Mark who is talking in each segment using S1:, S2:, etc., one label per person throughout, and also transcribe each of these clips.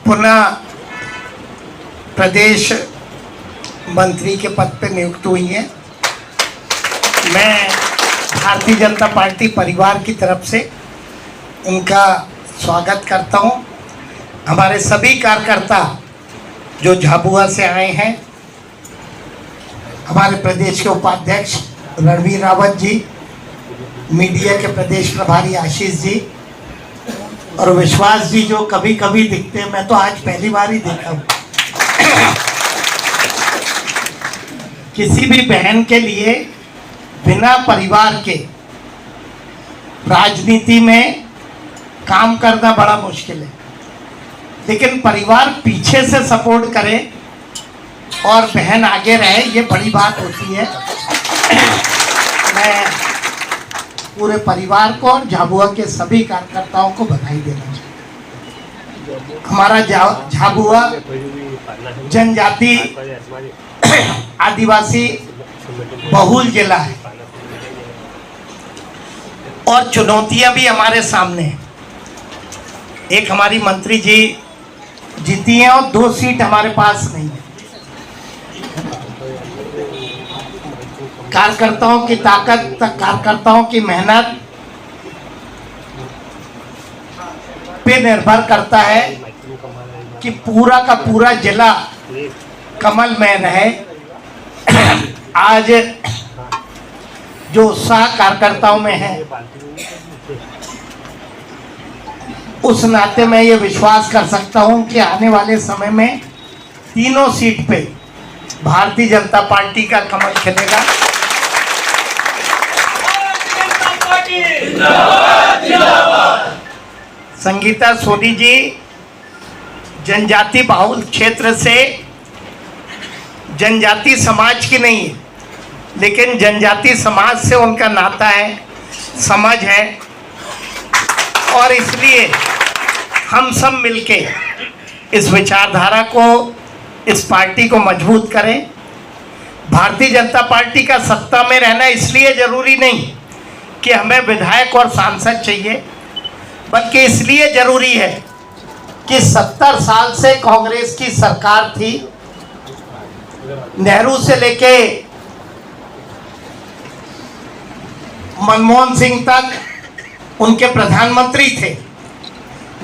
S1: पुनः प्रदेश मंत्री के पद पर नियुक्त हुई हैं। मैं भारतीय जनता पार्टी परिवार की तरफ से उनका स्वागत करता हूं। हमारे सभी कार्यकर्ता जो झाबुआ से आए हैं, हमारे प्रदेश के उपाध्यक्ष रणवीर रावत जी, मीडिया के प्रदेश प्रभारी आशीष जी और विश्वास जी जो कभी कभी दिखते हैं, मैं तो आज पहली बार ही देखा हूँ। किसी भी बहन के लिए बिना परिवार के राजनीति में काम करना बड़ा मुश्किल है, लेकिन परिवार पीछे से सपोर्ट करे और बहन आगे रहे, ये बड़ी बात होती है। मैं पूरे परिवार को और झाबुआ के सभी कार्यकर्ताओं को बधाई देना चाहता हूँ। हमारा झाबुआ जनजाति आदिवासी बहुल जिला है और चुनौतियां भी हमारे सामने हैं। एक हमारी मंत्री जी जीती हैं और 2 सीट हमारे पास नहीं है। कार्यकर्ताओं की ताकत, कार्यकर्ताओं की मेहनत पे निर्भर करता है कि पूरा का पूरा जिला कमल में रहे। आज जो उत्साह कार्यकर्ताओं में है, उस नाते मैं ये विश्वास कर सकता हूं कि आने वाले समय में तीनों सीट पे भारतीय जनता पार्टी का कमल खिलेगा। संगीता सोनी जी जनजाति बाहुल क्षेत्र से जनजाति समाज की नहीं है, लेकिन जनजाति समाज से उनका नाता है, समझ है, और इसलिए हम सब मिलके इस विचारधारा को, इस पार्टी को मजबूत करें। भारतीय जनता पार्टी का सत्ता में रहना इसलिए जरूरी नहीं कि हमें विधायक और सांसद चाहिए, बल्कि इसलिए जरूरी है कि 70 साल से कांग्रेस की सरकार थी। नेहरू से लेके मनमोहन सिंह तक उनके प्रधानमंत्री थे,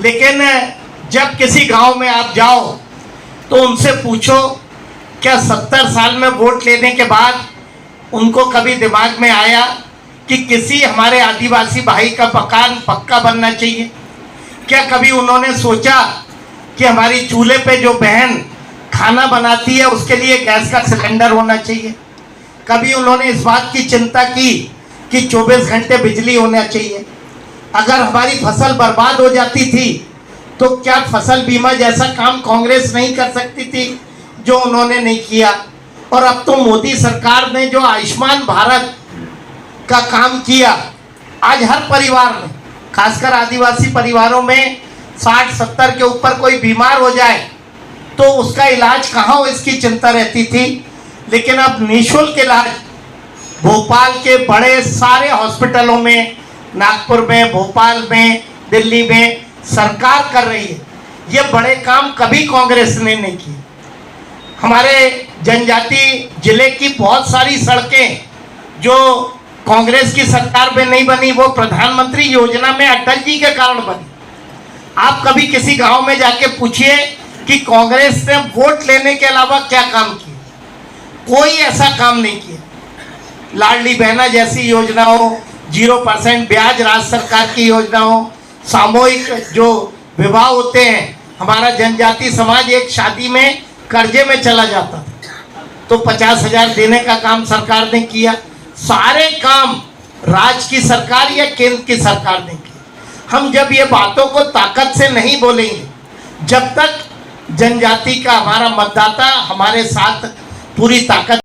S1: लेकिन जब किसी गांव में आप जाओ तो उनसे पूछो, क्या 70 साल में वोट लेने के बाद उनको कभी दिमाग में आया कि किसी हमारे आदिवासी भाई का मकान पक्का बनना चाहिए? क्या कभी उन्होंने सोचा कि हमारी चूल्हे पे जो बहन खाना बनाती है उसके लिए गैस का सिलेंडर होना चाहिए? कभी उन्होंने इस बात की चिंता की कि 24 घंटे बिजली होना चाहिए? अगर हमारी फसल बर्बाद हो जाती थी तो क्या फसल बीमा जैसा काम कांग्रेस नहीं कर सकती थी, जो उन्होंने नहीं किया? और अब तो मोदी सरकार ने जो आयुष्मान भारत का काम किया, आज हर परिवार में, खासकर आदिवासी परिवारों में 60-70 के ऊपर कोई बीमार हो जाए तो उसका इलाज कहाँ हो, इसकी चिंता रहती थी। लेकिन अब निःशुल्क इलाज भोपाल के बड़े सारे हॉस्पिटलों में, नागपुर में, भोपाल में, दिल्ली में सरकार कर रही है। ये बड़े काम कभी कांग्रेस ने नहीं किए। हमारे जनजाति जिले की बहुत सारी सड़कें जो कांग्रेस की सरकार में नहीं बनी, वो प्रधानमंत्री योजना में अटल जी के कारण बनी। आप कभी किसी गांव में जाके पूछिए कि कांग्रेस ने वोट लेने के अलावा क्या काम किया? कोई ऐसा काम नहीं किया। लाडली बहना जैसी योजनाओं, 0% ब्याज राज्य सरकार की योजनाओं, सामूहिक जो विवाह होते हैं, हमारा जनजाति समाज एक शादी में कर्जे में चला जाता था तो 50,000 देने का काम सरकार ने किया। सारे काम राज्य की सरकार या केंद्र की सरकार ने किए। हम जब ये बातों को ताकत से नहीं बोलेंगे, जब तक जनजाति का हमारा मतदाता हमारे साथ पूरी ताकत